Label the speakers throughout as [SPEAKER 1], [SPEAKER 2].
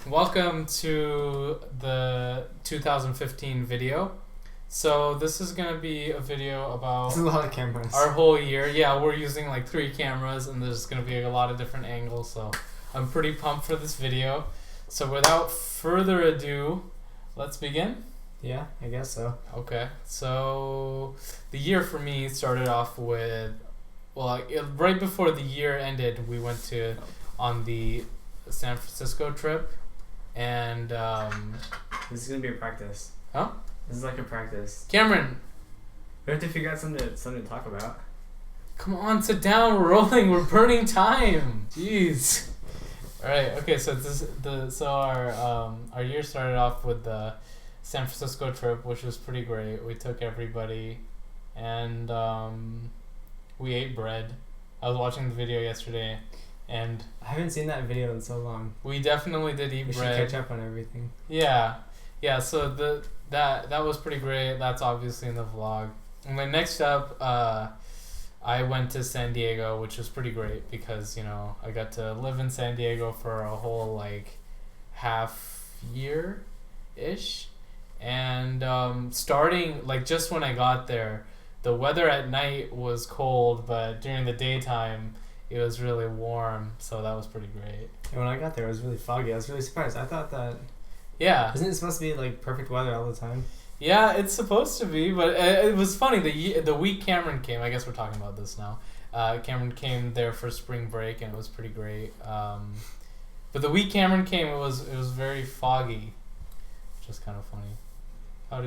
[SPEAKER 1] Welcome to the 2015 video. So this is going to be a video about
[SPEAKER 2] It's a lot of cameras.
[SPEAKER 1] our whole year. Yeah, we're using like 3 cameras and there's going to be a lot of different angles, so I'm pretty pumped for this video. So without further ado, let's begin.
[SPEAKER 2] Yeah, I guess so.
[SPEAKER 1] Okay, so the year for me started off with, right before the year ended, we went on the San Francisco trip, and
[SPEAKER 2] This is gonna be a practice.
[SPEAKER 1] Huh?
[SPEAKER 2] This is like a practice.
[SPEAKER 1] Cameron,
[SPEAKER 2] We have to figure out something to talk about.
[SPEAKER 1] come on, sit down. We're rolling. We're burning time. Jeez. All right. Okay. So our year started off with the San Francisco trip, which was pretty great. We took everybody, and we ate bread. I was watching the video yesterday, and
[SPEAKER 2] I haven't seen that video in so long.
[SPEAKER 1] we definitely did eat
[SPEAKER 2] We should
[SPEAKER 1] bread.
[SPEAKER 2] catch up on everything.
[SPEAKER 1] Yeah, yeah. So that was pretty great. That's obviously in the vlog. And then next up, I went to San Diego, which was pretty great because I got to live in San Diego for a whole half year, ish, and starting just when I got there, the weather at night was cold, but during the daytime it was really warm, so that was pretty great.
[SPEAKER 2] And when I got there, it was really foggy. I was really surprised. I thought that
[SPEAKER 1] Yeah.
[SPEAKER 2] isn't it supposed to be like perfect weather all the time?
[SPEAKER 1] Yeah, it's supposed to be, but it was funny. The week Cameron came, I guess we're talking about this now. Cameron came there for spring break, and it was pretty great. But the week Cameron came, it was very foggy, which is kind of funny. What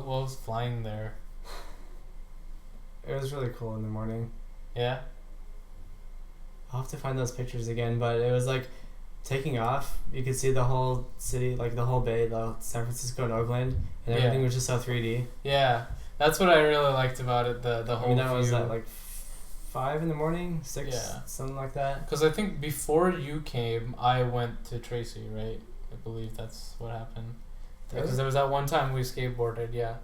[SPEAKER 1] was flying there?
[SPEAKER 2] It was really cool in the morning.
[SPEAKER 1] Yeah.
[SPEAKER 2] I'll have to find those pictures again, but it was like taking off. You could see the whole city, like the whole bay, the San Francisco and Oakland, and everything
[SPEAKER 1] Yeah.
[SPEAKER 2] was just so 3D.
[SPEAKER 1] Yeah, that's what I really liked about it. The whole
[SPEAKER 2] I mean, that was
[SPEAKER 1] view.
[SPEAKER 2] at like 5 in the morning, 6,
[SPEAKER 1] Yeah.
[SPEAKER 2] something like that.
[SPEAKER 1] Because I think before you came, I went to Tracy, right? I believe that's what happened. Because
[SPEAKER 2] Really?
[SPEAKER 1] there was that one time we skateboarded, yeah,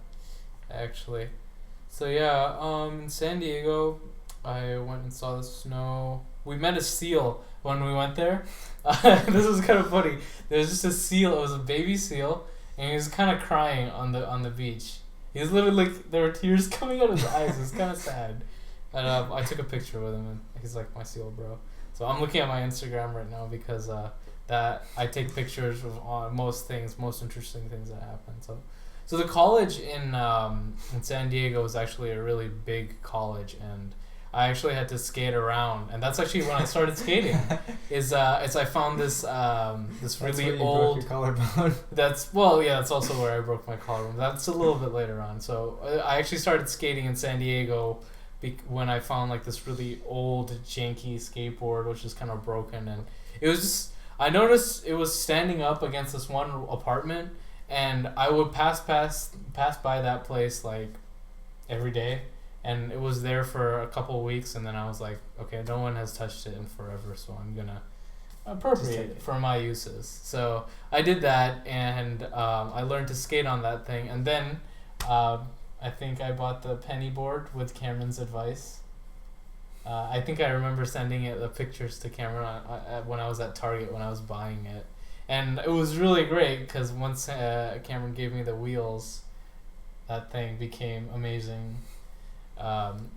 [SPEAKER 1] actually. So yeah, in San Diego, I went and saw the snow. We met a seal when we went there. This was kind of funny. There was just a seal. It was a baby seal, and he was kind of crying on the beach. He was literally there were tears coming out of his eyes. It was kind of sad. And I took a picture with him, and he's like my seal bro. So I'm looking at my Instagram right now because that I take pictures of most things, most interesting things that happen. So the college in San Diego is actually a really big college, and I actually had to skate around, and that's actually when I started skating. Is I found this this
[SPEAKER 2] That's
[SPEAKER 1] really
[SPEAKER 2] where you
[SPEAKER 1] old.
[SPEAKER 2] broke your collarbone.
[SPEAKER 1] That's that's also where I broke my collarbone. That's a little bit later on. So I actually started skating in San Diego when I found this really old janky skateboard, which is kind of broken, and it was just I noticed it was standing up against this one apartment, and I would pass by that place every day, and it was there for a couple of weeks, and then I was like, okay, no one has touched it in forever, so I'm gonna appropriate
[SPEAKER 2] take
[SPEAKER 1] it
[SPEAKER 2] it.
[SPEAKER 1] for my uses. So I did that, and I learned to skate on that thing, and then I think I bought the penny board with Cameron's advice. I think I remember sending the pictures to Cameron when I was at Target when I was buying it, and it was really great because once Cameron gave me the wheels, that thing became amazing.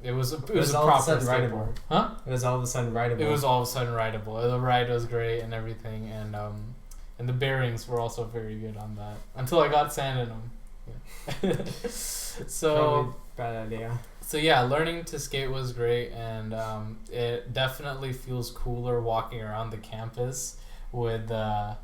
[SPEAKER 1] It was a
[SPEAKER 2] all of a
[SPEAKER 1] proper
[SPEAKER 2] sudden
[SPEAKER 1] skateboard.
[SPEAKER 2] rideable.
[SPEAKER 1] Huh?
[SPEAKER 2] It was all of a sudden rideable.
[SPEAKER 1] It was all of a sudden rideable. The ride was great and everything, and the bearings were also very good on that until I got sand in them. Yeah. So
[SPEAKER 2] Probably bad idea.
[SPEAKER 1] so yeah, learning to skate was great, and it definitely feels cooler walking around the campus with a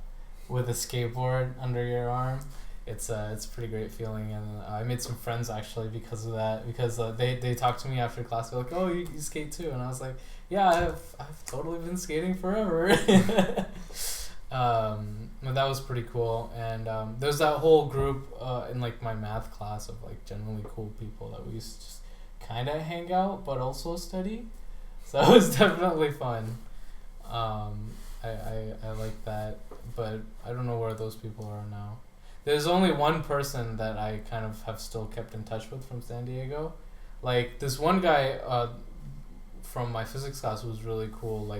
[SPEAKER 1] skateboard under your arm. It's a pretty great feeling, and I made some friends actually because of that. Because they talked to me after class. They're like, "Oh, you skate too?" And I was like, "Yeah, I've totally been skating forever." But that was pretty cool, and there's that whole group in my math class of generally cool people that we used to just kind of hang out but also study. So it was definitely fun. I like that, but I don't know where those people are now. There's only one person that I kind of have still kept in touch with from San Diego. This one guy from my physics class was really cool.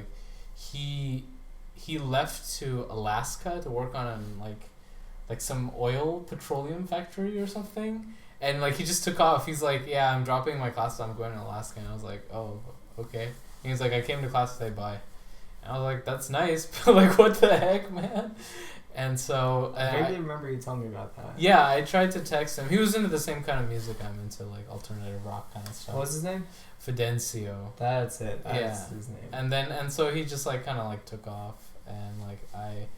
[SPEAKER 1] He he left to Alaska to work on like some petroleum factory or something, and like he just took off. He's like, yeah, I'm dropping my class, I'm going to Alaska. And I was like, oh, okay. And he's like, I came to class to say bye. And I was like, that's nice, but like, what the heck, man? And so
[SPEAKER 2] I vaguely remember you telling me about that.
[SPEAKER 1] yeah, I tried to text him. He was into the same kind of music I'm into, like alternative rock kind of stuff.
[SPEAKER 2] What was his name?
[SPEAKER 1] Fidencio.
[SPEAKER 2] That's it. That's
[SPEAKER 1] Yeah.
[SPEAKER 2] his name.
[SPEAKER 1] And so he just like kind of like took off, and like I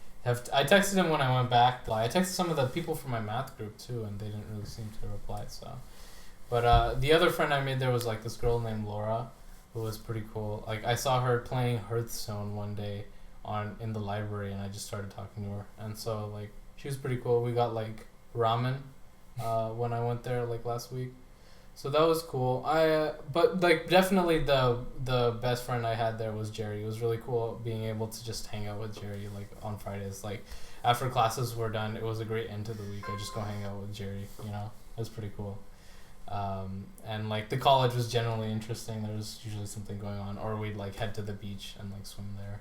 [SPEAKER 1] texted him when I went back. I texted some of the people from my math group too, and they didn't really seem to reply. So, but the other friend I made there was like this girl named Laura, who was pretty cool. Like I saw her playing Hearthstone one day in the library, and I just started talking to her, and so like she was pretty cool. We got like ramen when I went there like last week. So that was cool. But like definitely the best friend I had there was Jerry. It was really cool being able to just hang out with Jerry like on Fridays. Like after classes were done, it was a great end to the week. I just go hang out with Jerry. You know, it was pretty cool. And like the college was generally interesting. There was usually something going on, or we'd like head to the beach and like swim there.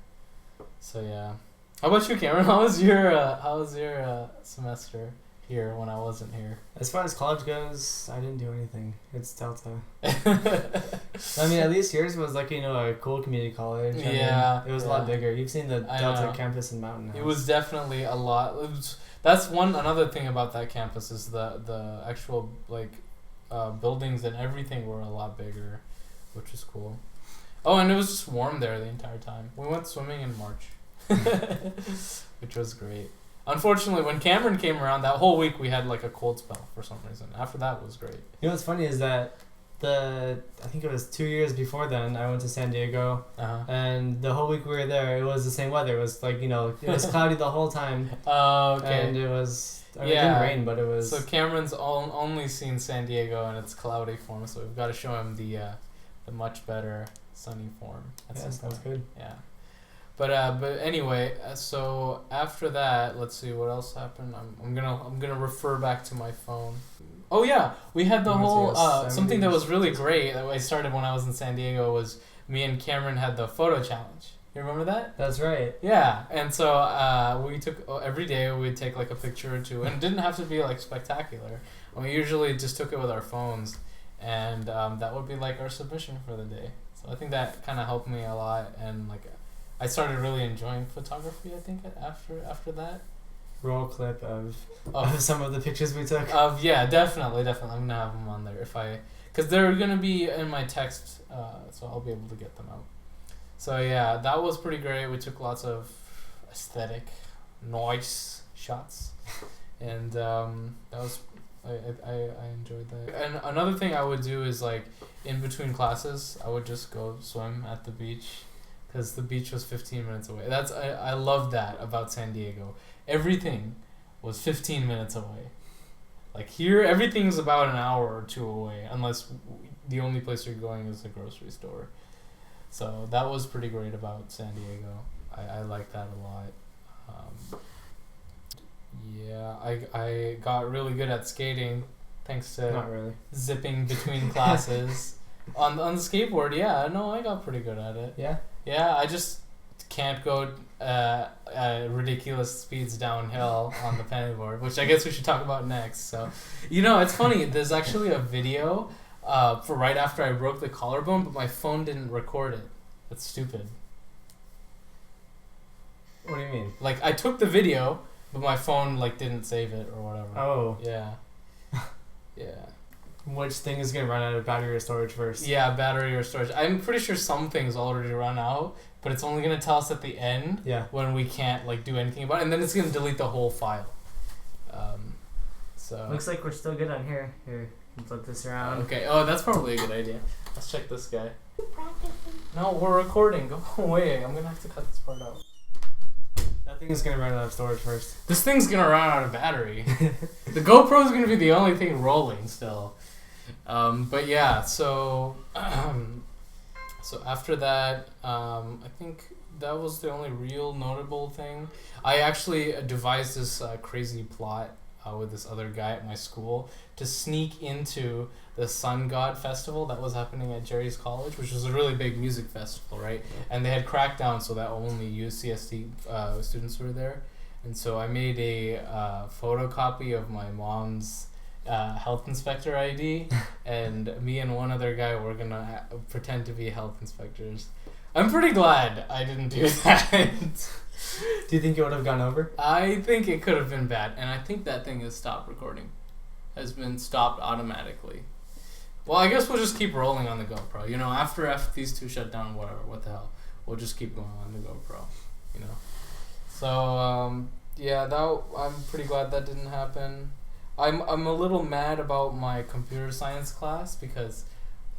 [SPEAKER 1] So yeah. How about you, Cameron? How was your semester here when I wasn't here?
[SPEAKER 2] As far as college goes, I didn't do anything. It's Delta. I mean, at least yours was like, a cool community college.
[SPEAKER 1] Yeah.
[SPEAKER 2] It was a lot bigger. You've seen the
[SPEAKER 1] I
[SPEAKER 2] Delta
[SPEAKER 1] know.
[SPEAKER 2] campus in Mountain House.
[SPEAKER 1] It was definitely a lot. That's another thing about that campus is the actual like buildings and everything were a lot bigger, which is cool. Oh, and it was just warm there the entire time. We went swimming in March, which was great. Unfortunately, when Cameron came around, that whole week we had like a cold spell for some reason. After that, it was great.
[SPEAKER 2] You know what's funny is that I think it was 2 years before then, I went to San Diego, and the whole week we were there, it was the same weather. It was like, it was cloudy the whole time.
[SPEAKER 1] Oh, okay.
[SPEAKER 2] And it was, it didn't rain, but it was...
[SPEAKER 1] So Cameron's only seen San Diego and it's cloudy form, so we've got to show him the much better sunny form.
[SPEAKER 2] Yes, that's good.
[SPEAKER 1] Yeah. But anyway, so after that, let's see what else happened. I'm gonna refer back to my phone. Oh yeah, we had the whole something that was really great that I started when I was in San Diego was me and Cameron had the photo challenge. You remember that?
[SPEAKER 2] That's right.
[SPEAKER 1] Yeah, and so we took every day we'd take like a picture or two, and it didn't have to be like spectacular. We usually just took it with our phones, and that would be like our submission for the day. So I think that kind of helped me a lot, and like I started really enjoying photography. I think after that.
[SPEAKER 2] Roll clip of some of the pictures we took.
[SPEAKER 1] Yeah, definitely. I'm gonna have them on there because they're gonna be in my text, so I'll be able to get them out. So yeah, that was pretty great. We took lots of aesthetic, nice shots, and that was I enjoyed that. And another thing I would do is like in between classes, I would just go swim at the beach, because the beach was 15 minutes away. I love that about San Diego. Everything was 15 minutes away. Like here, everything's about an hour or two away, unless the only place you're going is the grocery store. So that was pretty great about San Diego. I like that a lot. Yeah, I got really good at skating thanks to
[SPEAKER 2] Not really.
[SPEAKER 1] zipping between classes. On the skateboard, yeah, no, I got pretty good at it.
[SPEAKER 2] Yeah?
[SPEAKER 1] Yeah, I just can't go ridiculous speeds downhill on the pennyboard, which I guess we should talk about next. So, it's funny. There's actually a video for right after I broke the collarbone, but my phone didn't record it. That's stupid.
[SPEAKER 2] What do you mean?
[SPEAKER 1] Like, I took the video, but my phone, like, didn't save it or whatever.
[SPEAKER 2] Oh.
[SPEAKER 1] Yeah. Yeah.
[SPEAKER 2] Which thing is going to run out of battery or storage first?
[SPEAKER 1] Yeah, battery or storage. I'm pretty sure some things already run out, but it's only going to tell us at the end when we can't like do anything about it, and then it's going to delete the whole file. So
[SPEAKER 3] looks like we're still good on here. Here, flip this around.
[SPEAKER 1] Okay. Oh, that's probably a good idea. Let's check this guy. No, we're recording. Go away. I'm going to have to cut this part out.
[SPEAKER 2] That thing is going to run out of storage first.
[SPEAKER 1] This thing's going to run out of battery. The GoPro is going to be the only thing rolling still. But yeah, so after that, I think that was the only real notable thing. I actually devised this crazy plot with this other guy at my school to sneak into the Sun God Festival that was happening at Jerry's College, which was a really big music festival, right? And they had cracked down so that only UCSD students were there. And so I made a photocopy of my mom's health inspector ID, and me and one other guy were gonna pretend to be health inspectors. I'm pretty glad I didn't do that.
[SPEAKER 2] Do you think it would have gone over?
[SPEAKER 1] I think it could have been bad, and I think that thing has stopped recording. Has been stopped automatically. Well, I guess we'll just keep rolling on the GoPro. You know, after these two shut down, whatever, what the hell. We'll just keep going on the GoPro, you know. So, yeah, I'm pretty glad that didn't happen. I'm a little mad about my computer science class because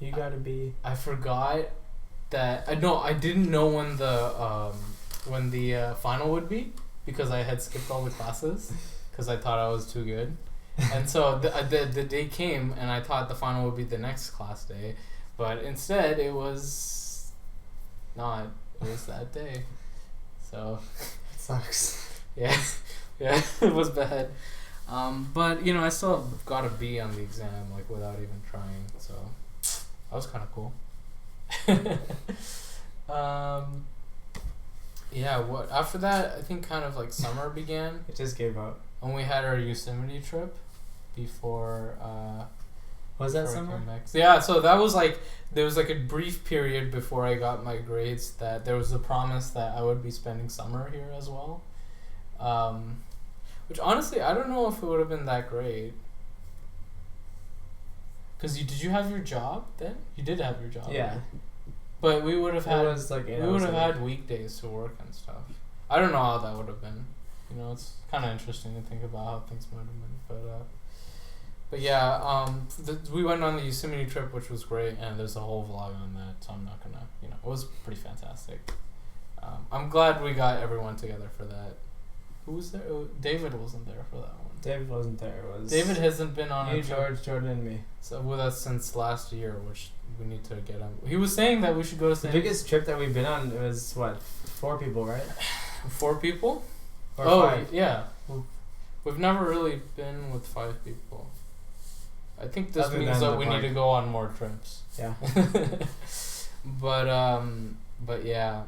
[SPEAKER 2] You gotta be.
[SPEAKER 1] I forgot that I didn't know when the final would be because I had skipped all the classes because I thought I was too good. And so the day came and I thought the final would be the next class day, but instead it was not. It was that day. So
[SPEAKER 2] It sucks.
[SPEAKER 1] yeah, yeah, it was bad. But you know, I still got a B on the exam, like without even trying. So that was kind of cool. Yeah. What after that? I think kind of like summer began,
[SPEAKER 2] It just gave up.
[SPEAKER 1] and we had our Yosemite trip before.
[SPEAKER 2] Was that
[SPEAKER 1] before I
[SPEAKER 2] summer?
[SPEAKER 1] came back. So, yeah. So that was like there was like a brief period before I got my grades that there was a promise that I would be spending summer here as well. Which honestly, I don't know if it would have been that great. Cause did you have your job then? You did have your job.
[SPEAKER 2] Yeah.
[SPEAKER 1] right? But we would have
[SPEAKER 2] It
[SPEAKER 1] had
[SPEAKER 2] was like 8
[SPEAKER 1] we
[SPEAKER 2] hours
[SPEAKER 1] would have
[SPEAKER 2] a week.
[SPEAKER 1] had weekdays to work and stuff. I don't know how that would have been. You know, it's kind of interesting to think about how things might have been. But yeah, we went on the Yosemite trip, which was great, and there's a whole vlog on that. So I'm not gonna, you know, it was pretty fantastic. I'm glad we got everyone together for that. Who was there? Oh, David wasn't there for that one.
[SPEAKER 2] David wasn't there. It was
[SPEAKER 1] David hasn't been on
[SPEAKER 2] you,
[SPEAKER 1] a trip
[SPEAKER 2] George, Jordan, and me.
[SPEAKER 1] with us since last year, which we need to get him. He was saying that we should go to
[SPEAKER 2] The
[SPEAKER 1] San
[SPEAKER 2] biggest trip that we've been on was what? 4 people, right?
[SPEAKER 1] 4 people.
[SPEAKER 2] Or
[SPEAKER 1] Oh
[SPEAKER 2] 5.
[SPEAKER 1] yeah, we've never really been with 5 people. I think this
[SPEAKER 2] Other
[SPEAKER 1] means
[SPEAKER 2] than
[SPEAKER 1] that
[SPEAKER 2] the
[SPEAKER 1] we
[SPEAKER 2] park.
[SPEAKER 1] need to go on more trips.
[SPEAKER 2] Yeah.
[SPEAKER 1] But yeah,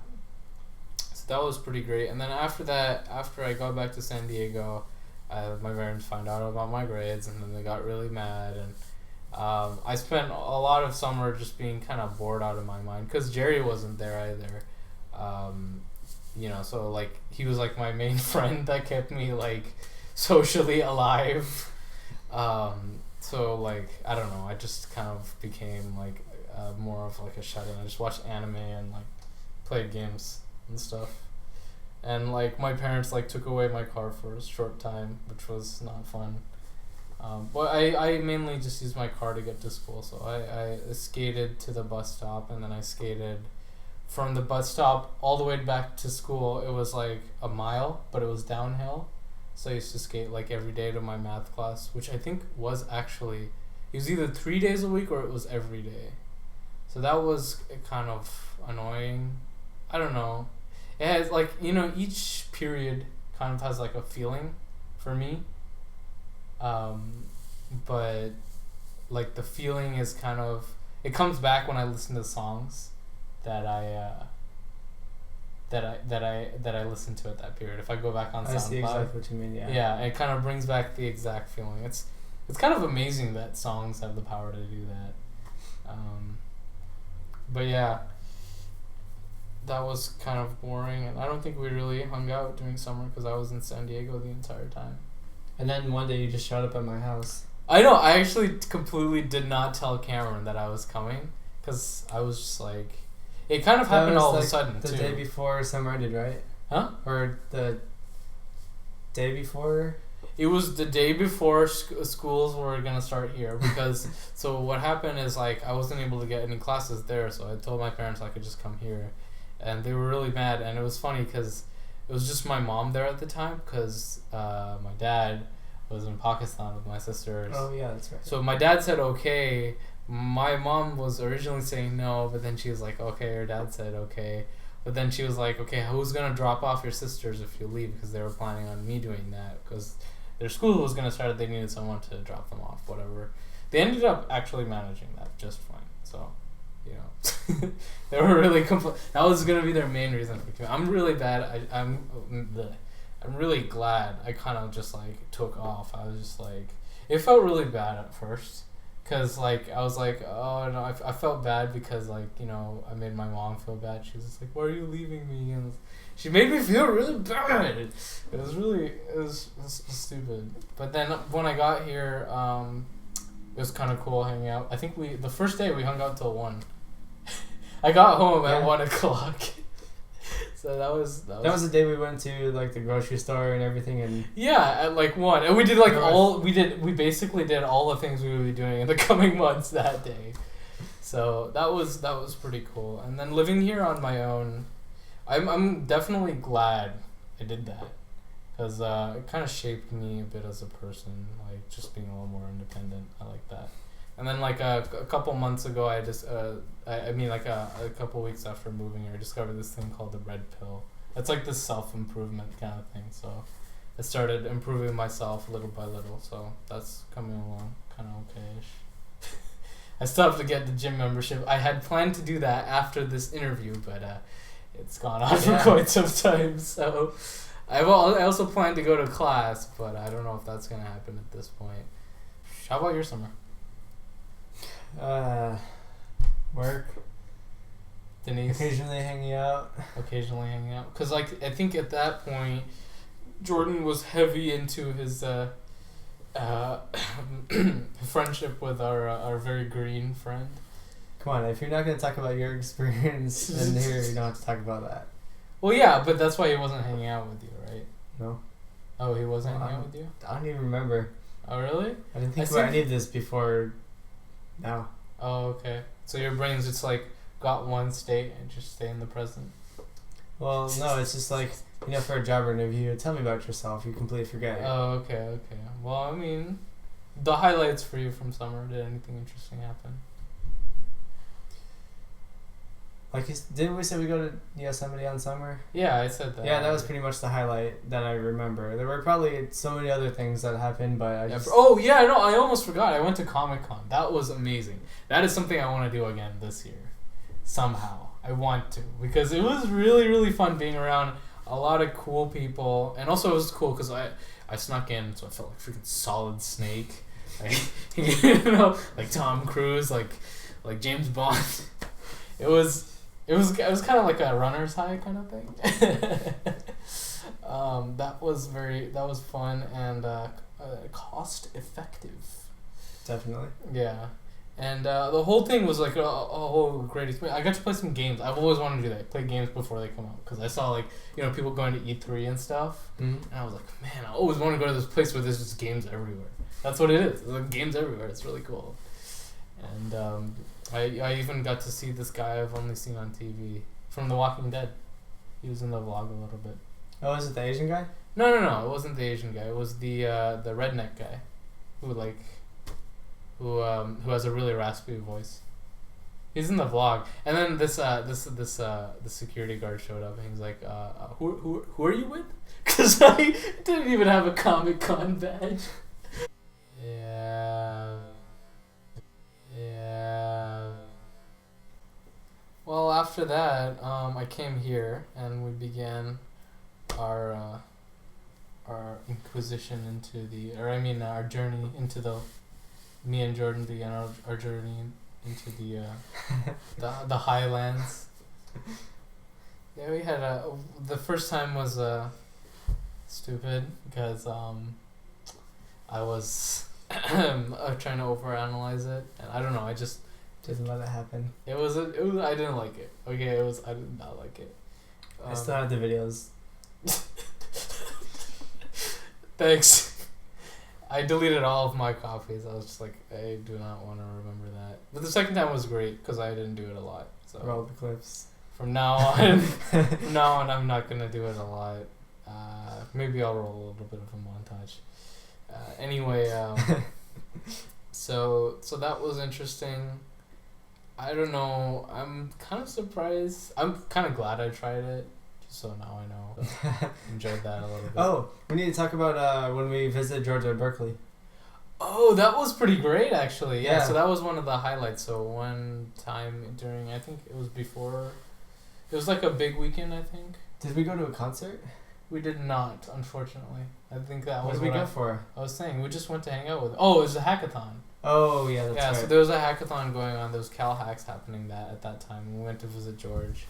[SPEAKER 1] so that was pretty great. And then after that, after I got back to San Diego, my parents found out about my grades, and then they got really mad. And I spent a lot of summer just being kind of bored out of my mind because Jerry wasn't there either. You know, so like he was like my main friend that kept me like socially alive. So like I don't know, I just kind of became like more of like a shut-in. I just watched anime and like played games and stuff. And like my parents like took away my car for a short time, which was not fun. But I mainly just used my car to get to school. So I skated to the bus stop, and then I skated from the bus stop all the way back to school. It was like a mile, but it was downhill. So I used to skate like every day to my math class, which I think was actually, it was either 3 days a week or it was every day. So that was kind of annoying. I don't know. It has like, you know, each period kind of has like a feeling for me. But like the feeling is kind of, it comes back when I listen to songs that I listened to at that period. If I go back on SoundCloud,
[SPEAKER 2] I see exactly what you mean. Yeah.
[SPEAKER 1] yeah, it kind of brings back the exact feeling. It's kind of amazing that songs have the power to do that. But yeah, that was kind of boring, and I don't think we really hung out during summer because I was in San Diego the entire time.
[SPEAKER 2] And then one day you just showed up at my house.
[SPEAKER 1] I know, I actually completely did not tell Cameron that I was coming because I was just like, it kind of
[SPEAKER 2] That
[SPEAKER 1] happened
[SPEAKER 2] was,
[SPEAKER 1] all
[SPEAKER 2] like,
[SPEAKER 1] of a sudden
[SPEAKER 2] The
[SPEAKER 1] too.
[SPEAKER 2] day before summer ended, right?
[SPEAKER 1] Huh?
[SPEAKER 2] Or the day before?
[SPEAKER 1] It was the day before schools were gonna start here because so what happened is like I wasn't able to get any classes there, so I told my parents I could just come here, and they were really mad. And it was funny because it was just my mom there at the time because my dad was in Pakistan with my sisters.
[SPEAKER 2] Oh yeah, that's right.
[SPEAKER 1] So my dad said okay. My mom was originally saying no, but then she was like okay. Her dad said okay. But then she was like, okay, who's going to drop off your sisters if you leave? Because they were planning on me doing that. Because their school was gonna start. They needed someone to drop them off. Whatever. They ended up actually managing that just fine. So, you know, they were really that was gonna be their main reason for coming. I'm really bad. I'm really glad I kind of just like took off. I was just like, it felt really bad at first, cause like I was like, oh no, I felt bad because like, you know, I made my mom feel bad. She was just like, why are you leaving me? And she made me feel really bad. It was stupid. But then when I got here, it was kind of cool hanging out. I think the first day we hung out till 1. I got home at 1 o'clock. So that was
[SPEAKER 2] the day we went to like the grocery store and everything, and
[SPEAKER 1] yeah, at like 1, and we did like we basically did all the things we would be doing in the coming months that day. So that was pretty cool. And then living here on my own, I'm definitely glad I did that, because it kind of shaped me a bit as a person, like just being a little more independent. I like that. And then like a couple months ago, I just I mean like a couple weeks after moving here, I discovered this thing called the Red Pill. It's like this self-improvement kind of thing. So I started improving myself little by little. So that's coming along kind of okay-ish. I still have to get the gym membership. I had planned to do that after this interview, but it's gone on for quite some time. So I also plan to go to class, but I don't know if that's gonna happen at this point. How about your summer?
[SPEAKER 2] Work.
[SPEAKER 1] Denise.
[SPEAKER 2] Occasionally hanging out.
[SPEAKER 1] Because like I think at that point, Jordan was heavy into his friendship with our very green friend.
[SPEAKER 2] Come on, if you're not gonna talk about your experience in here, you don't have to talk about that.
[SPEAKER 1] Well, yeah, but that's why he wasn't hanging out with you, right?
[SPEAKER 2] No.
[SPEAKER 1] Oh, he wasn't hanging out with you?
[SPEAKER 2] I don't even remember.
[SPEAKER 1] Oh, really?
[SPEAKER 2] I didn't think about any of this before now.
[SPEAKER 1] Oh, okay. So your brain's just like got one state and just stay in the present.
[SPEAKER 2] Well, no, it's just like, you know, for a job interview, tell me about yourself. You completely forget it.
[SPEAKER 1] Oh, okay. Well, I mean, the highlights for you from summer. Did anything interesting happen?
[SPEAKER 2] Like, didn't we say we go to Yosemite on summer?
[SPEAKER 1] Yeah, I said that.
[SPEAKER 2] Yeah, that was pretty much the highlight that I remember. There were probably so many other things that happened, but I just...
[SPEAKER 1] Oh, yeah, no, I almost forgot. I went to Comic-Con. That was amazing. That is something I want to do again this year. Somehow. I want to. Because it was really, really fun being around a lot of cool people. And also it was cool because I snuck in, so I felt like freaking Solid Snake. Like, you know, like Tom Cruise, like James Bond. It was kind of like a runner's high kind of thing. That was fun and cost effective.
[SPEAKER 2] Definitely.
[SPEAKER 1] Yeah, and the whole thing was like a whole great experience. I got to play some games. I've always wanted to do that. Play games before they come out, because I saw like, you know, people going to E3 and stuff, and I was like, man, I always want to go to this place where there's just games everywhere. That's what it is. There's like games everywhere. It's really cool. And I even got to see this guy I've only seen on TV from The Walking Dead. He was in the vlog a little bit.
[SPEAKER 2] Oh, is it the Asian guy?
[SPEAKER 1] No, it wasn't the Asian guy. It was the redneck guy, who has a really raspy voice. He's in the vlog, and then the security guard showed up, and he's like, who are you with? Because I didn't even have a Comic-Con badge. Yeah. Well, after that, I came here and we began our inquisition into our journey into me and Jordan began our journey into the highlands. Yeah, we had the first time was stupid because I was trying to overanalyze it, and I don't know, I just
[SPEAKER 2] didn't let it happen.
[SPEAKER 1] It was I didn't like it. Okay, I did not like it.
[SPEAKER 2] I still have the videos.
[SPEAKER 1] Thanks. I deleted all of my copies. I was just like, I do not want to remember that. But the second time was great because I didn't do it a lot. So
[SPEAKER 2] roll the clips.
[SPEAKER 1] From now on, I'm not gonna do it a lot. Maybe I'll roll a little bit of a montage. Anyway, so that was interesting. I don't know. I'm kind of surprised. I'm kind of glad I tried it, So now I know. So enjoyed that a little bit.
[SPEAKER 2] Oh, we need to talk about when we visited Georgia at Berkeley.
[SPEAKER 1] Oh, that was pretty great, actually. Yeah,
[SPEAKER 2] Yeah.
[SPEAKER 1] so that was one of the highlights. So one time during, I think it was before, it was like a big weekend, I think.
[SPEAKER 2] Did we go to a concert?
[SPEAKER 1] We did not, unfortunately. I think that
[SPEAKER 2] What
[SPEAKER 1] was
[SPEAKER 2] did we
[SPEAKER 1] what
[SPEAKER 2] go for?
[SPEAKER 1] I was saying. We just went to hang out with. Oh, it was a hackathon.
[SPEAKER 2] Oh, yeah, that's
[SPEAKER 1] Yeah,
[SPEAKER 2] right.
[SPEAKER 1] so there was a hackathon going on. There was Cal Hacks happening at that time. We went to visit George,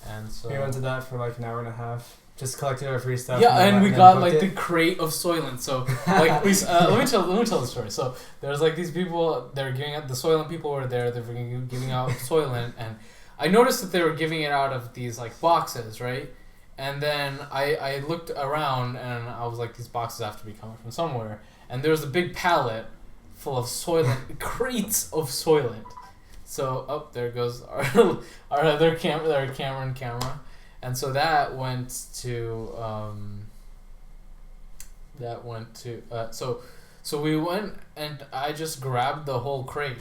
[SPEAKER 1] and so
[SPEAKER 2] We went to that for like an hour and a half. Just collected our free stuff.
[SPEAKER 1] yeah, and
[SPEAKER 2] then
[SPEAKER 1] we got
[SPEAKER 2] booked
[SPEAKER 1] like
[SPEAKER 2] it.
[SPEAKER 1] the crate of Soylent. So like we let me tell the story. So there's like these people. They're giving out the Soylent. People were there. They're giving out Soylent, and I noticed that they were giving it out of these like boxes, right? And then I looked around and I was like, these boxes have to be coming from somewhere. And there was a big pallet full of Soylent, crates of Soylent. So there goes our other camera. And so that went to so we went and I just grabbed the whole crate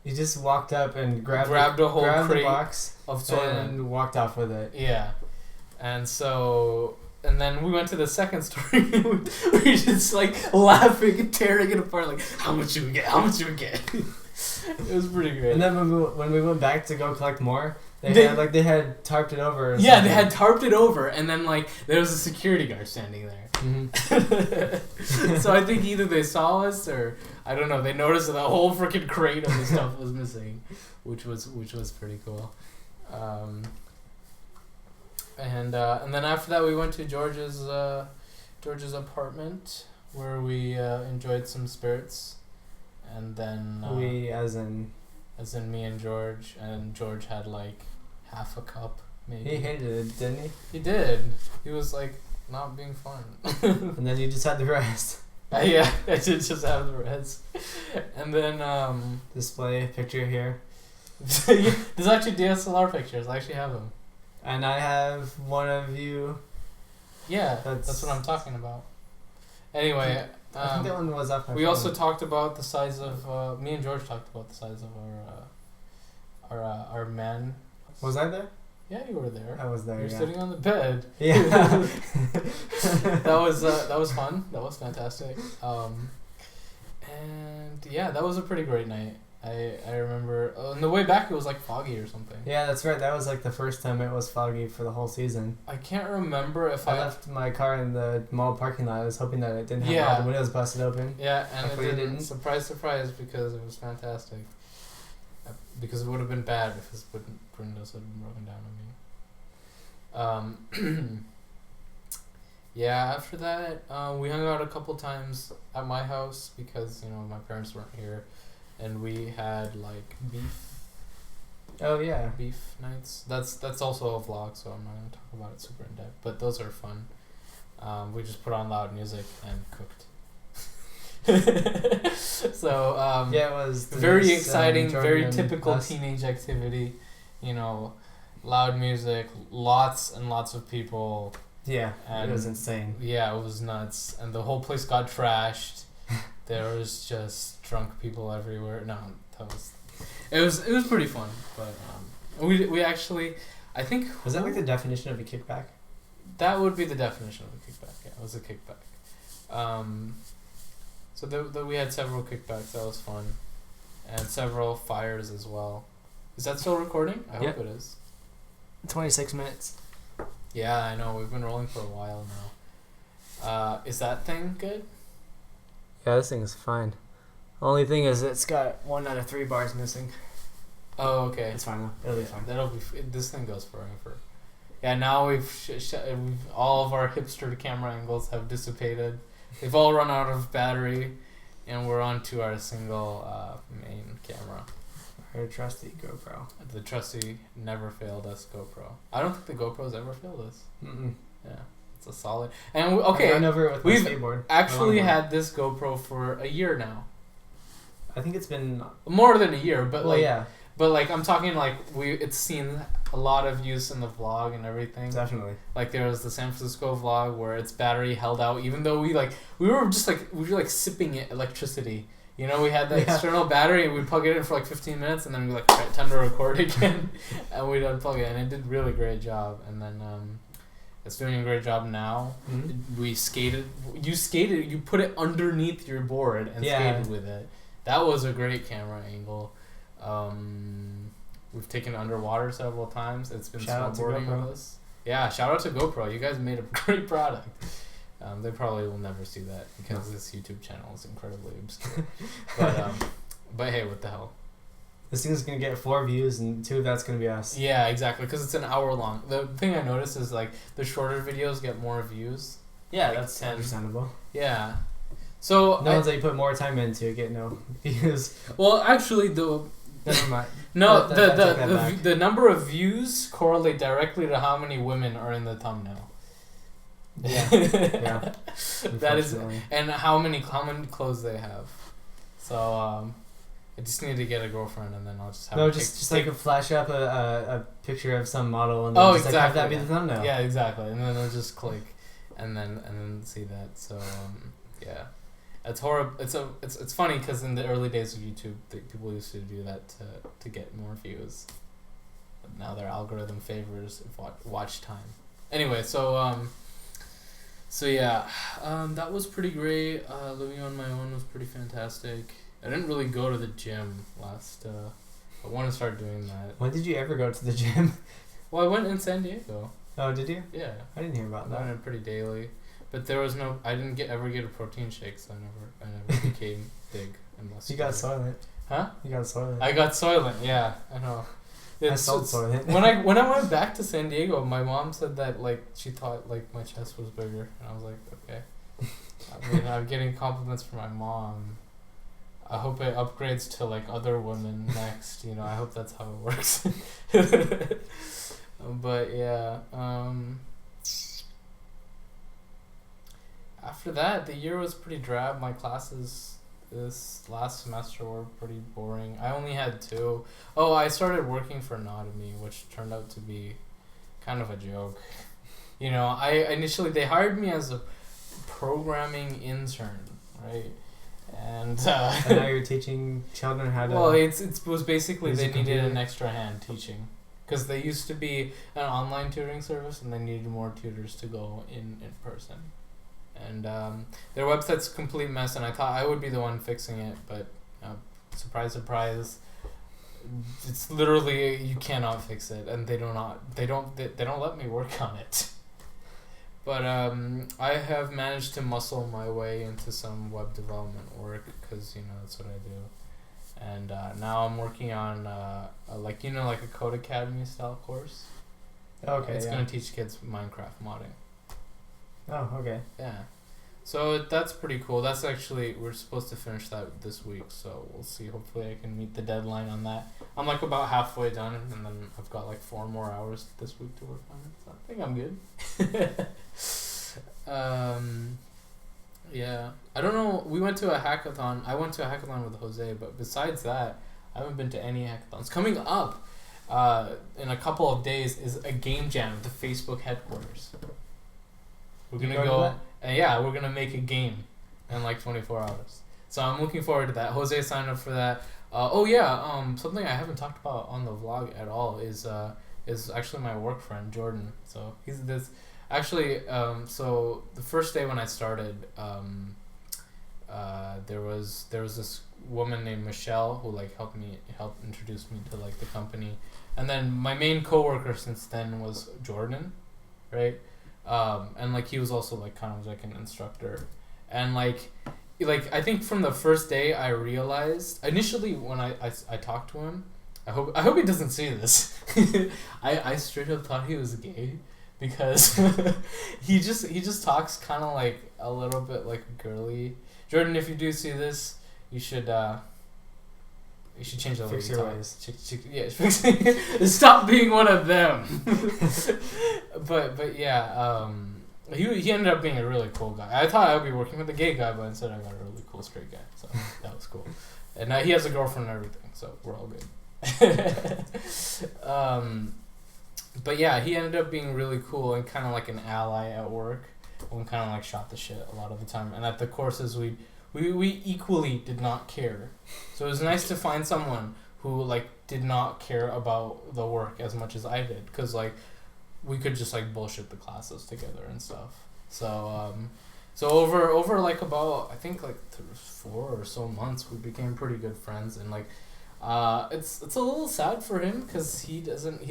[SPEAKER 2] You just walked up and grabbed
[SPEAKER 1] a whole
[SPEAKER 2] grabbed
[SPEAKER 1] crate
[SPEAKER 2] the box
[SPEAKER 1] of Soylent.
[SPEAKER 2] and walked off with it.
[SPEAKER 1] Yeah. And so and then we went to the second story. We were just like laughing and tearing it apart like how much do we get? It was pretty great.
[SPEAKER 2] And then when we went back to go collect more, they had tarped it over. Or
[SPEAKER 1] yeah,
[SPEAKER 2] something.
[SPEAKER 1] they had tarped it over, and then like there was a security guard standing there.
[SPEAKER 2] Mm-hmm.
[SPEAKER 1] So I think either they saw us or I don't know. They noticed that the whole freaking crate of the stuff was missing, which was pretty cool. And then after that we went to George's apartment where we enjoyed some spirits, and then
[SPEAKER 2] We as in
[SPEAKER 1] as in me and George had like half a cup maybe.
[SPEAKER 2] he hated it, didn't he?
[SPEAKER 1] He did. He was like not being fun.
[SPEAKER 2] And then you just had the rest.
[SPEAKER 1] Yeah, I did just have the reds. And then
[SPEAKER 2] Display picture here,
[SPEAKER 1] there's actually DSLR pictures. I actually have them.
[SPEAKER 2] and I have one of you.
[SPEAKER 1] Yeah, that's what I'm talking about. Anyway,
[SPEAKER 2] I think that one was off my
[SPEAKER 1] we
[SPEAKER 2] phone.
[SPEAKER 1] also talked about the size of me and George talked about the size of our men.
[SPEAKER 2] Was I there?
[SPEAKER 1] Yeah, you were there.
[SPEAKER 2] I was there.
[SPEAKER 1] You were
[SPEAKER 2] Yeah.
[SPEAKER 1] sitting on the bed.
[SPEAKER 2] Yeah.
[SPEAKER 1] That was fun. That was fantastic. And yeah, that was a pretty great night. I remember on the way back it was like foggy or something.
[SPEAKER 2] Yeah, that's right. That was like the first time it was foggy for the whole season.
[SPEAKER 1] I can't remember if
[SPEAKER 2] I left my car in the mall parking lot. I was hoping that it didn't have
[SPEAKER 1] Yeah.
[SPEAKER 2] all the windows busted open.
[SPEAKER 1] Yeah, and
[SPEAKER 2] Hopefully it
[SPEAKER 1] it didn't.
[SPEAKER 2] didn't.
[SPEAKER 1] Surprise, surprise, because it was fantastic. Because it would have been bad if his windows had been broken down on me. Yeah, after that, we hung out a couple times at my house because, my parents weren't here. And we had, like,
[SPEAKER 2] Oh yeah.
[SPEAKER 1] beef nights. That's also a vlog, so I'm not going to talk about it super in depth. But those are fun. We just put on loud music and cooked. So
[SPEAKER 2] Yeah, it was
[SPEAKER 1] very
[SPEAKER 2] Denise,
[SPEAKER 1] exciting,
[SPEAKER 2] Jordan,
[SPEAKER 1] very
[SPEAKER 2] and
[SPEAKER 1] typical
[SPEAKER 2] us.
[SPEAKER 1] teenage activity. Loud music, lots and lots of people.
[SPEAKER 2] Yeah,
[SPEAKER 1] And
[SPEAKER 2] it was insane.
[SPEAKER 1] Yeah, it was nuts, and the whole place got trashed. There was just drunk people everywhere. No, it was pretty fun. But we actually, I think
[SPEAKER 2] Was that like the definition of a kickback?
[SPEAKER 1] that would be the definition of a kickback. Yeah, it was a kickback. So we had several kickbacks. That was fun, and several fires as well. Is that still recording? I
[SPEAKER 2] Yep.
[SPEAKER 1] hope it is.
[SPEAKER 2] 26 minutes.
[SPEAKER 1] Yeah, I know. We've been rolling for a while now. Is that thing good?
[SPEAKER 2] Yeah, this thing is fine. Only thing is it's got 1 out of 3 bars missing.
[SPEAKER 1] Oh, okay.
[SPEAKER 2] It's fine though. It'll be fine.
[SPEAKER 1] This thing goes forever. Yeah, now we've all of our hipster camera angles have dissipated. They've all run out of battery, and we're on to our single main camera.
[SPEAKER 2] Our trusty GoPro.
[SPEAKER 1] The trusty never failed us GoPro. I don't think the GoPro's ever failed us.
[SPEAKER 2] Mm-mm.
[SPEAKER 1] Yeah, it's a solid. And
[SPEAKER 2] I
[SPEAKER 1] okay,
[SPEAKER 2] ran over it with my
[SPEAKER 1] we've
[SPEAKER 2] skateboard.
[SPEAKER 1] actually
[SPEAKER 2] My longboard.
[SPEAKER 1] had this GoPro for a year now.
[SPEAKER 2] I think it's been.
[SPEAKER 1] More than a year, but
[SPEAKER 2] Well, yeah,
[SPEAKER 1] But like I'm talking like it's seen a lot of use in the vlog and everything.
[SPEAKER 2] definitely.
[SPEAKER 1] Like there was the San Francisco vlog where its battery held out even though we were sipping electricity, You know, we had the
[SPEAKER 2] Yeah.
[SPEAKER 1] external battery. We'd plug it in for like 15 minutes, and then we'd be like, "Alright, time to record again," and we'd unplug it, and it did really great job. And then it's doing a great job now.
[SPEAKER 2] Mm-hmm.
[SPEAKER 1] We skated. You put it underneath your board and
[SPEAKER 2] Yeah.
[SPEAKER 1] skated with it. That was a great camera angle. We've taken it underwater several times. It's been
[SPEAKER 2] Shout out to
[SPEAKER 1] snowboarding
[SPEAKER 2] GoPro.
[SPEAKER 1] with us. Yeah, shout out to GoPro. You guys made a great product. They probably will never see that because this YouTube channel is incredibly obscure. But hey, what the hell?
[SPEAKER 2] This thing's gonna get 4 views, and 2 of that's gonna be us.
[SPEAKER 1] Yeah, exactly. Because it's an hour long. The thing I noticed is like the shorter videos get more views.
[SPEAKER 2] Yeah,
[SPEAKER 1] Like
[SPEAKER 2] that's
[SPEAKER 1] 10.
[SPEAKER 2] understandable.
[SPEAKER 1] Yeah. So
[SPEAKER 2] No one's that you put more time into get no views.
[SPEAKER 1] well, actually, the
[SPEAKER 2] Never mind.
[SPEAKER 1] no
[SPEAKER 2] That- take that
[SPEAKER 1] the
[SPEAKER 2] back.
[SPEAKER 1] the number of views correlate directly to how many women are in the thumbnail.
[SPEAKER 2] Yeah. Yeah.
[SPEAKER 1] That is,
[SPEAKER 2] Unfortunately.
[SPEAKER 1] and how many clothes they have. So I just need to get a girlfriend, and then I'll just have
[SPEAKER 2] No,
[SPEAKER 1] her
[SPEAKER 2] just like flash up a picture of some model and then
[SPEAKER 1] Oh,
[SPEAKER 2] just like have that
[SPEAKER 1] exactly.
[SPEAKER 2] be the thumbnail.
[SPEAKER 1] Yeah, exactly. And then I'll just click, and then see that. So yeah, it's horrible. It's funny because in the early days of YouTube, people used to do that to get more views. But now their algorithm favors watch time. Anyway, so yeah, that was pretty great. Living on my own was pretty fantastic. I didn't really go to the gym last. I want to start doing that.
[SPEAKER 2] When did you ever go to the gym?
[SPEAKER 1] Well, I went in San Diego.
[SPEAKER 2] Oh, did you?
[SPEAKER 1] Yeah.
[SPEAKER 2] I didn't hear about
[SPEAKER 1] I went
[SPEAKER 2] that.
[SPEAKER 1] in pretty daily, but there was no. I didn't ever get a protein shake, so I never became big unless
[SPEAKER 2] You got Soylent.
[SPEAKER 1] Huh?
[SPEAKER 2] You got Soylent.
[SPEAKER 1] I got Soylent. Yeah, I know.
[SPEAKER 2] I sold Soylent.
[SPEAKER 1] when I went back to San Diego, my mom said that like she thought like my chest was bigger, and I was like, okay. I mean, I'm getting compliments from my mom. I hope it upgrades to like other women next. You know, I hope that's how it works. But yeah. After that, the year was pretty drab. My classes this last semester were pretty boring. I only had 2. Oh, I started working for Notomy, which turned out to be kind of a joke. You know, they hired me as a programming intern, right? And
[SPEAKER 2] And now you're teaching children how to.
[SPEAKER 1] well, it was basically
[SPEAKER 2] use a
[SPEAKER 1] they needed
[SPEAKER 2] computer.
[SPEAKER 1] an extra hand teaching, because they used to be an online tutoring service, and they needed more tutors to go in person. And their website's a complete mess, and I thought I would be the one fixing it, but surprise, surprise, it's literally you cannot fix it, and they don't let me work on it. But I have managed to muscle my way into some web development work, because that's what I do. And now I'm working on like a Code Academy style course.
[SPEAKER 2] Okay.
[SPEAKER 1] It's
[SPEAKER 2] Yeah.
[SPEAKER 1] gonna teach kids Minecraft modding.
[SPEAKER 2] Oh, okay.
[SPEAKER 1] Yeah. So that's pretty cool. That's actually, we're supposed to finish that this week, so we'll see. Hopefully I can meet the deadline on that. I'm like about halfway done, and then I've got like 4 more hours this week to work on it, so I think I'm good. Yeah. I don't know, we went to a hackathon. I went to a hackathon with Jose, but besides that, I haven't been to any hackathons. Coming up in a couple of days is a game jam at the Facebook headquarters. We're
[SPEAKER 2] You
[SPEAKER 1] gonna
[SPEAKER 2] going to
[SPEAKER 1] go,
[SPEAKER 2] that?
[SPEAKER 1] and yeah, we're gonna make a game in like 24 hours. So I'm looking forward to that. Jose signed up for that. Something I haven't talked about on the vlog at all is actually my work friend Jordan. So he's this. Actually, so the first day when I started, there was this woman named Michelle who like helped introduce me to like the company, and then my main coworker since then was Jordan, right? And like he was also like kind of like an instructor, and like I think from the first day I realized initially when I talked to him, I hope he doesn't see this. I straight up thought he was gay, because he just talks kind of like a little bit like girly. Jordan, if you do see this, you should change the way
[SPEAKER 2] Fix
[SPEAKER 1] you
[SPEAKER 2] your
[SPEAKER 1] talk.
[SPEAKER 2] ways.
[SPEAKER 1] Stop being one of them. but yeah, he ended up being a really cool guy. I thought I would be working with a gay guy, but instead I got a really cool straight guy. So that was cool. And he has a girlfriend and everything, so we're all good. But yeah, he ended up being really cool and kind of like an ally at work. And kind of like shot the shit a lot of the time. And at the courses, we equally did not care. So it was nice to find someone who like did not care about the work as much as I did, because like we could just like bullshit the classes together and stuff. So over like about I think like 4 or so months we became pretty good friends, and like it's a little sad for him because he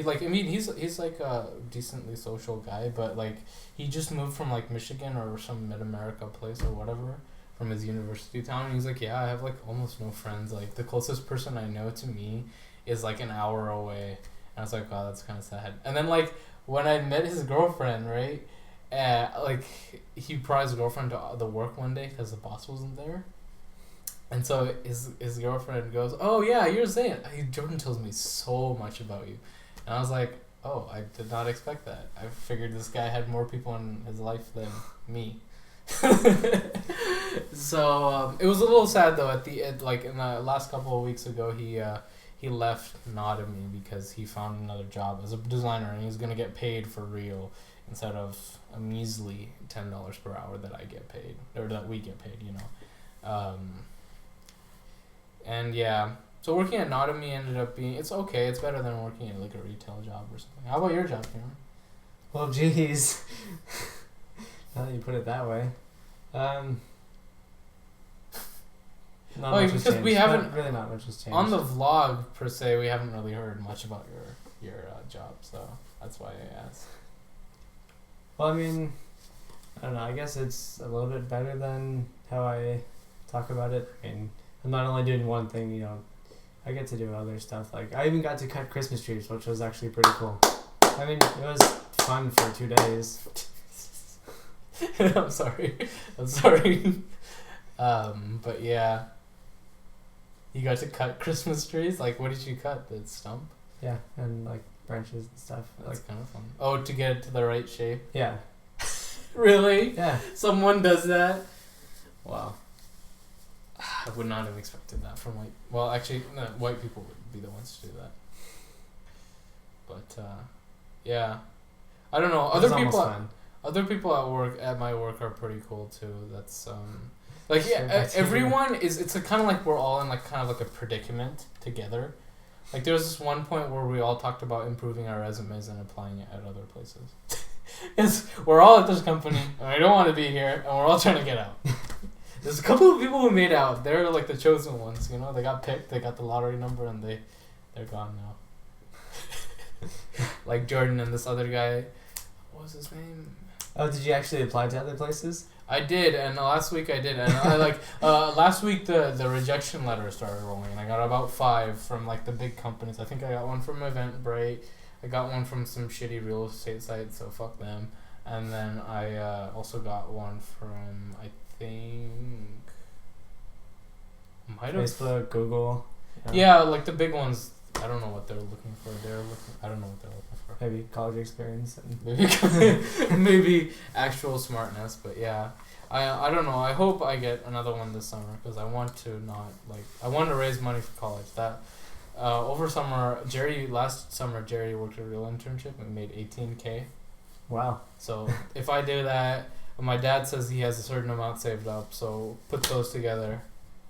[SPEAKER 1] like I mean he's like a decently social guy, but like he just moved from like Michigan or some mid-America place or whatever from his university town, and he's like, yeah, I have like almost no friends, like the closest person I know to me is like an hour away. And I was like, wow, that's kind of sad. And then like when I met his girlfriend, right, like he brought his girlfriend to the work one day because the boss wasn't there. And so his girlfriend goes, oh yeah, you're Zayn. Jordan tells me so much about you. And I was like, oh, I did not expect that. I figured this guy had more people in his life than me. So it was a little sad though at the end, like in the last couple of weeks ago he left Nodemy because he found another job as a designer, and he's gonna get paid for real instead of a measly $10 per hour that I get paid, or that we get paid, you know. And yeah, so working at Nodemy ended up being, it's okay, it's better than working at like a retail job or something. How about your job, Cameron?
[SPEAKER 2] Well, geez. Now that you put it that way. Not much has
[SPEAKER 1] because we
[SPEAKER 2] changed.
[SPEAKER 1] haven't
[SPEAKER 2] Really not much has changed.
[SPEAKER 1] on the vlog per se. We haven't really heard much about your job, so that's why I asked.
[SPEAKER 2] Well, I mean, I don't know. I guess it's a little bit better than how I talk about it. I mean, I'm not only doing one thing, you know. I get to do other stuff. Like, I even got to cut Christmas trees, which was actually pretty cool. I mean, it was fun for 2 days.
[SPEAKER 1] I'm sorry. But yeah. You got to cut Christmas trees? Like, what did you cut? The stump?
[SPEAKER 2] Yeah, and like branches and stuff.
[SPEAKER 1] That's
[SPEAKER 2] Like,
[SPEAKER 1] kind of fun. Oh, to get it to the right shape?
[SPEAKER 2] yeah.
[SPEAKER 1] Really?
[SPEAKER 2] Yeah.
[SPEAKER 1] Someone does that? Wow. I would not have expected that from white... Well, actually, no, white people would be the ones to do that. But, yeah. I don't know.
[SPEAKER 2] It was almost fun.
[SPEAKER 1] Other people at my work are pretty cool too. That's like
[SPEAKER 2] Sure,
[SPEAKER 1] yeah,
[SPEAKER 2] that's
[SPEAKER 1] everyone is. It's kind of like we're all in like kind of like a predicament together. Like there was this one point where we all talked about improving our resumes and applying it at other places. It's we're all at this company and we don't want to be here and we're all trying to get out. There's a couple of people who made out. They're like the chosen ones, you know. They got picked. They got the lottery number and they're gone now. Like Jordan and this other guy. What was his name?
[SPEAKER 2] Oh, did you actually apply to other places?
[SPEAKER 1] I did, and last week I did, and I like last week the rejection letters started rolling, and I got about 5 from like the big companies. I think I got one from Eventbrite, I got one from some shitty real estate site, so fuck them, and then I also got one from I think might have
[SPEAKER 2] Facebook, Google.
[SPEAKER 1] yeah, like the big ones. I don't know what they're looking for. I don't know what they're looking for.
[SPEAKER 2] Maybe college experience. And
[SPEAKER 1] Maybe actual smartness, but yeah. I don't know. I hope I get another one this summer because I want to I want to raise money for college. That last summer Jerry worked a real internship and made $18,000.
[SPEAKER 2] Wow.
[SPEAKER 1] So if I do that, my dad says he has a certain amount saved up, so put those together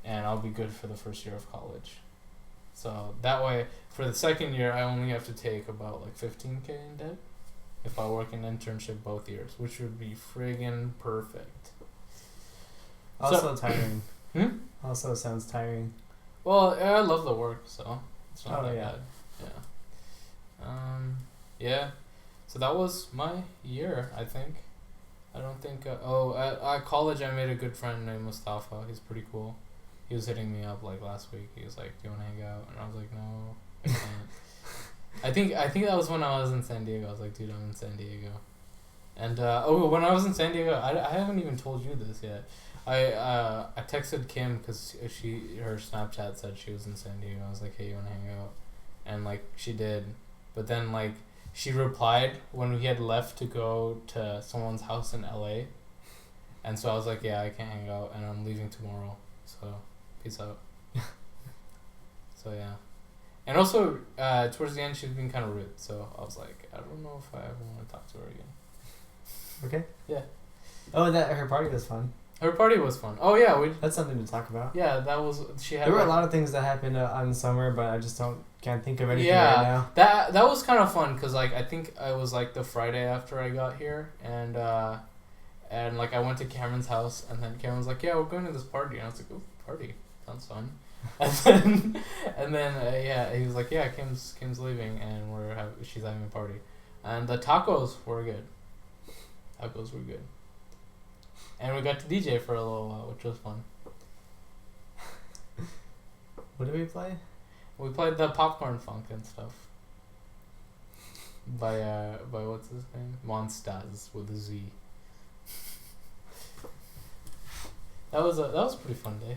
[SPEAKER 1] and I'll be good for the first year of college. So that way, for the second year, I only have to take about like $15,000 in debt if I work an internship both years, which would be friggin' perfect.
[SPEAKER 2] Also tiring.
[SPEAKER 1] Also
[SPEAKER 2] sounds tiring.
[SPEAKER 1] Well, I love the work, so it's not that
[SPEAKER 2] yeah.
[SPEAKER 1] bad. Yeah. Yeah. So that was my year, I think. I don't think... at college I made a good friend named Mustafa. He's pretty cool. He was hitting me up like last week. He was like, "Do you want to hang out?" And I was like, "No, I can't." I think that was when I was in San Diego. I was like, "Dude, I'm in San Diego." And when I was in San Diego, I haven't even told you this yet. I texted Kim because her Snapchat said she was in San Diego. I was like, "Hey, you want to hang out?" And like she did, but then like she replied when we had left to go to someone's house in LA, and so I was like, "Yeah, I can't hang out, and I'm leaving tomorrow." So. Peace out. So yeah, and also towards the end she was being kind of rude, so I was like, I don't know if I ever want to talk to her again.
[SPEAKER 2] Okay.
[SPEAKER 1] Yeah.
[SPEAKER 2] Oh, her party was fun.
[SPEAKER 1] Her party was fun. Oh yeah, we.
[SPEAKER 2] That's something to talk about.
[SPEAKER 1] Yeah, that was. She had.
[SPEAKER 2] There were a
[SPEAKER 1] like-
[SPEAKER 2] lot of things that happened on summer, but I just can't think of anything
[SPEAKER 1] Yeah.
[SPEAKER 2] right now.
[SPEAKER 1] That was kind of fun because like I think I was like the Friday after I got here and like I went to Cameron's house and then Cameron was like, yeah, we're going to this party, and I was like, oh, party sounds fun. and then yeah, he was like, yeah, Kim's leaving and she's having a party, and the tacos were good. Tacos were good, and we got to DJ for a little while, which was fun.
[SPEAKER 2] What did we play?
[SPEAKER 1] We played the Popcorn Funk and stuff. By what's his name? Monstaz with a Z. That was a pretty fun day.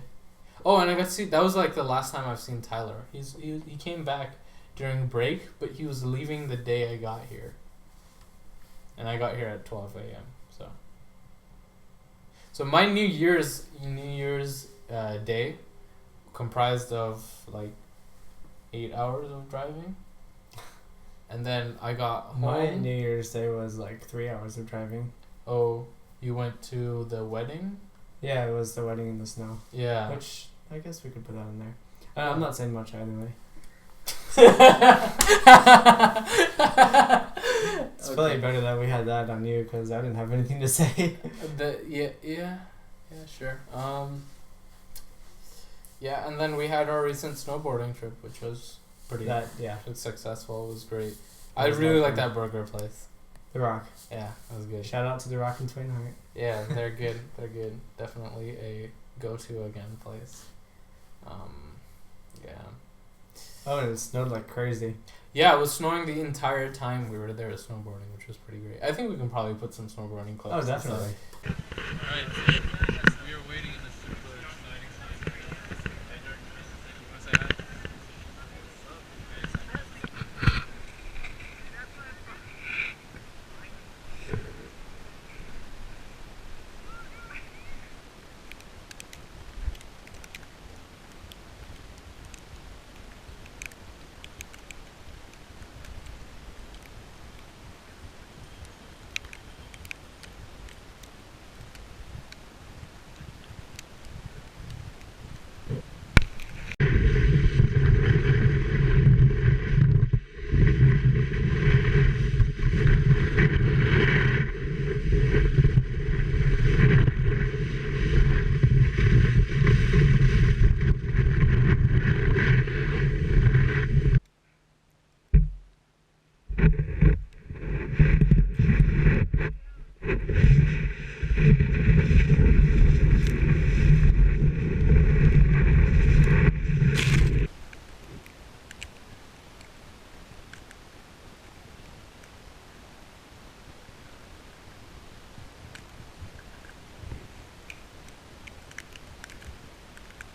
[SPEAKER 1] Oh, and I got to see, that was like the last time I've seen Tyler. He came back during break, but he was leaving the day I got here. And I got here at 12 a.m. So my New Year's day comprised of like 8 hours of driving. And then I got home.
[SPEAKER 2] My New Year's Day was like 3 hours of driving.
[SPEAKER 1] Oh, you went to the wedding?
[SPEAKER 2] Yeah, it was the wedding in the snow.
[SPEAKER 1] Yeah.
[SPEAKER 2] Which I guess we could put that in there. I'm not saying much anyway. It's probably better that we had that on you because I didn't have anything to say.
[SPEAKER 1] Yeah, sure. Yeah, and then we had our recent snowboarding trip, which was pretty successful. It was great. I really like that burger place.
[SPEAKER 2] The Rock.
[SPEAKER 1] Yeah, that was good.
[SPEAKER 2] Shout out to The Rock and Twin Heart.
[SPEAKER 1] Yeah, they're good. They're good. Definitely a go-to again place. Yeah.
[SPEAKER 2] Oh, and it snowed like crazy.
[SPEAKER 1] Yeah, it was snowing the entire time we were there snowboarding, which was pretty great. I think we can probably put some snowboarding clips.
[SPEAKER 2] Oh, definitely.
[SPEAKER 1] Alright, we are waiting in the super exciting time.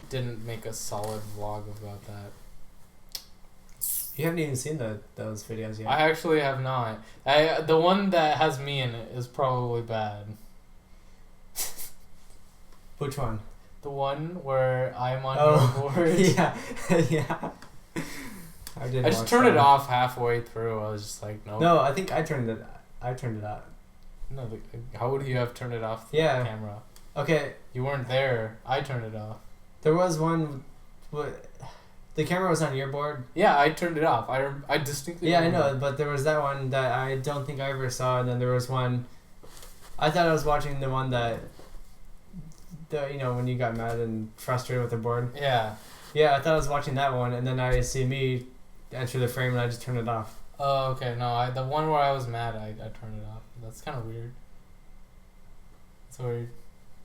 [SPEAKER 1] Didn't make a solid vlog about that.
[SPEAKER 2] You haven't even seen those videos yet.
[SPEAKER 1] I actually have not. The one that has me in it is probably bad.
[SPEAKER 2] Which one?
[SPEAKER 1] The one where I'm on
[SPEAKER 2] Oh,
[SPEAKER 1] your board.
[SPEAKER 2] yeah, yeah. I did.
[SPEAKER 1] I just turned it off halfway through. I was just like, no.
[SPEAKER 2] No, I think I turned it out.
[SPEAKER 1] No, how would you have turned it off the
[SPEAKER 2] Yeah.
[SPEAKER 1] camera?
[SPEAKER 2] Okay,
[SPEAKER 1] You weren't there. I turned it off.
[SPEAKER 2] there was one. The camera was on your board.
[SPEAKER 1] Yeah, I turned it off. I distinctly
[SPEAKER 2] Yeah, I
[SPEAKER 1] remember.
[SPEAKER 2] know, but there was that one that I don't think I ever saw, and then there was one. I thought I was watching the one that. When you got mad and frustrated with the board.
[SPEAKER 1] Yeah.
[SPEAKER 2] Yeah, I thought I was watching that one, and then I see me enter the frame, and I just turned it off.
[SPEAKER 1] Oh, okay. No, the one where I was mad, I turned it off. That's kind of weird. It's weird.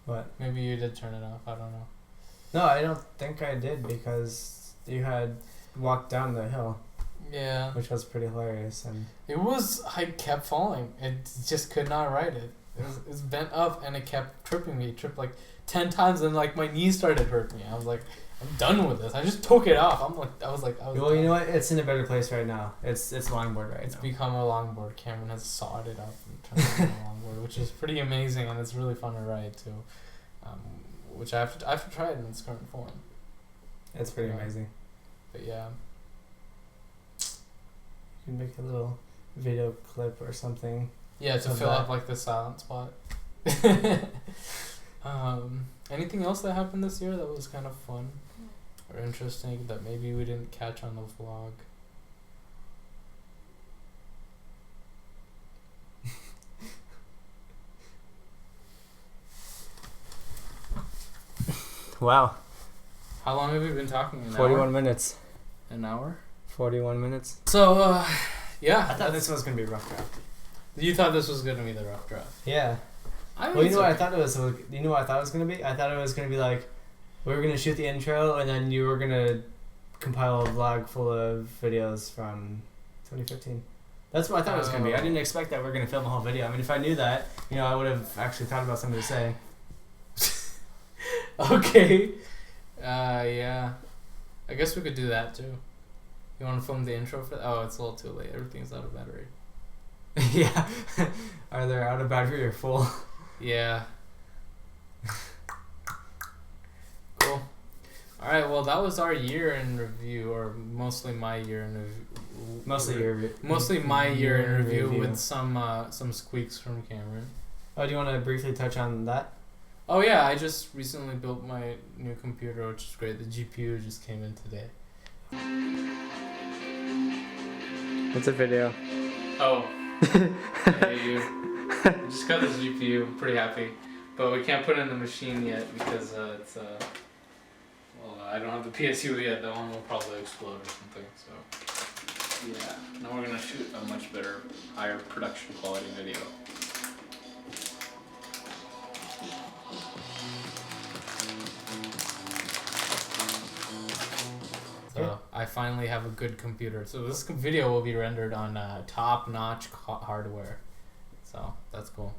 [SPEAKER 2] What?
[SPEAKER 1] Maybe you did turn it off. I don't know.
[SPEAKER 2] No, I don't think I did because you had walked down the hill,
[SPEAKER 1] Yeah.
[SPEAKER 2] which was pretty hilarious, and
[SPEAKER 1] It was. I kept falling. It just could not ride it. It was bent up and it kept tripping me. It tripped like 10 times and like my knees started hurting me. I was like, I'm done with this. I just took it off. I was
[SPEAKER 2] well, you know what? It's in a better place right now. It's longboard right
[SPEAKER 1] It's
[SPEAKER 2] now.
[SPEAKER 1] become a longboard. Cameron has sawed it up and turned it into a longboard, which is pretty amazing and it's really fun to ride too. Which I have to try it in its current form.
[SPEAKER 2] It's pretty
[SPEAKER 1] Yeah.
[SPEAKER 2] amazing.
[SPEAKER 1] But yeah.
[SPEAKER 2] You can make a little video clip or something.
[SPEAKER 1] Yeah, to
[SPEAKER 2] Of
[SPEAKER 1] fill
[SPEAKER 2] that.
[SPEAKER 1] up like the silent spot. Anything else that happened this year that was kind of fun or interesting that maybe we didn't catch on the vlog?
[SPEAKER 2] Wow.
[SPEAKER 1] How long have we been talking? An
[SPEAKER 2] 41
[SPEAKER 1] hour?
[SPEAKER 2] minutes.
[SPEAKER 1] An hour?
[SPEAKER 2] 41 minutes.
[SPEAKER 1] So, yeah.
[SPEAKER 2] I thought this was going to be a rough draft.
[SPEAKER 1] You thought this was gonna be the rough draft.
[SPEAKER 2] Yeah.
[SPEAKER 1] I
[SPEAKER 2] Well, you know what I thought it was? You know what I thought it was going to be? I thought it was going to be like, we were going to shoot the intro, and then you were going to compile a vlog full of videos from 2015. That's what I thought it was going to be. I didn't expect that we were going to film a whole video. I mean, if I knew that, I would have actually thought about something to say.
[SPEAKER 1] Okay. Yeah. I guess we could do that too. You want to film the intro for that? Oh, it's a little too late. Everything's out of battery.
[SPEAKER 2] Yeah. Are they out of battery or full?
[SPEAKER 1] Yeah. Cool. Alright, well, that was our year in review, or mostly my year in review. Mostly my year in review with some squeaks from Cameron.
[SPEAKER 2] Oh, do you want to briefly touch on that?
[SPEAKER 1] Oh yeah, I just recently built my new computer, which is great. The GPU just came in today.
[SPEAKER 2] What's a video?
[SPEAKER 1] Oh. Hey, you. I just got this GPU. I'm pretty happy. But we can't put it in the machine yet because it's well, I don't have the PSU yet. That one will probably explode or something. So
[SPEAKER 4] Yeah, now we're gonna shoot a much better, higher production quality video.
[SPEAKER 1] So I finally have a good computer. So this video will be rendered on top-notch hardware. So that's cool.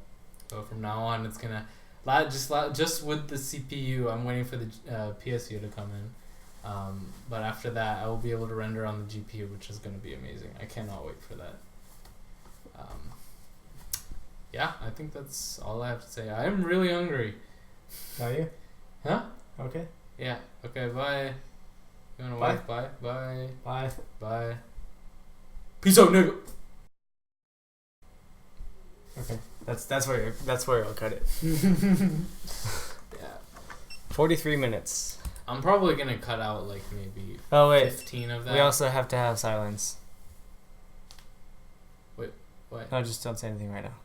[SPEAKER 1] So from now on, it's gonna just with the CPU. I'm waiting for the PSU to come in. But after that, I will be able to render on the GPU, which is gonna be amazing. I cannot wait for that. Yeah, I think that's all I have to say. I am really hungry.
[SPEAKER 2] Are you?
[SPEAKER 1] Huh?
[SPEAKER 2] Okay.
[SPEAKER 1] Yeah. Okay. Bye. You wanna
[SPEAKER 2] Bye.
[SPEAKER 1] wave? Bye. Bye.
[SPEAKER 2] Bye.
[SPEAKER 1] Bye. Peace out, nigga.
[SPEAKER 2] Okay. That's where I'll cut it.
[SPEAKER 1] Yeah.
[SPEAKER 2] 43 minutes.
[SPEAKER 1] I'm probably gonna cut out like maybe
[SPEAKER 2] Oh wait.
[SPEAKER 1] 15 of that.
[SPEAKER 2] We also have to have silence.
[SPEAKER 1] Wait, what?
[SPEAKER 2] No, just don't say anything right now.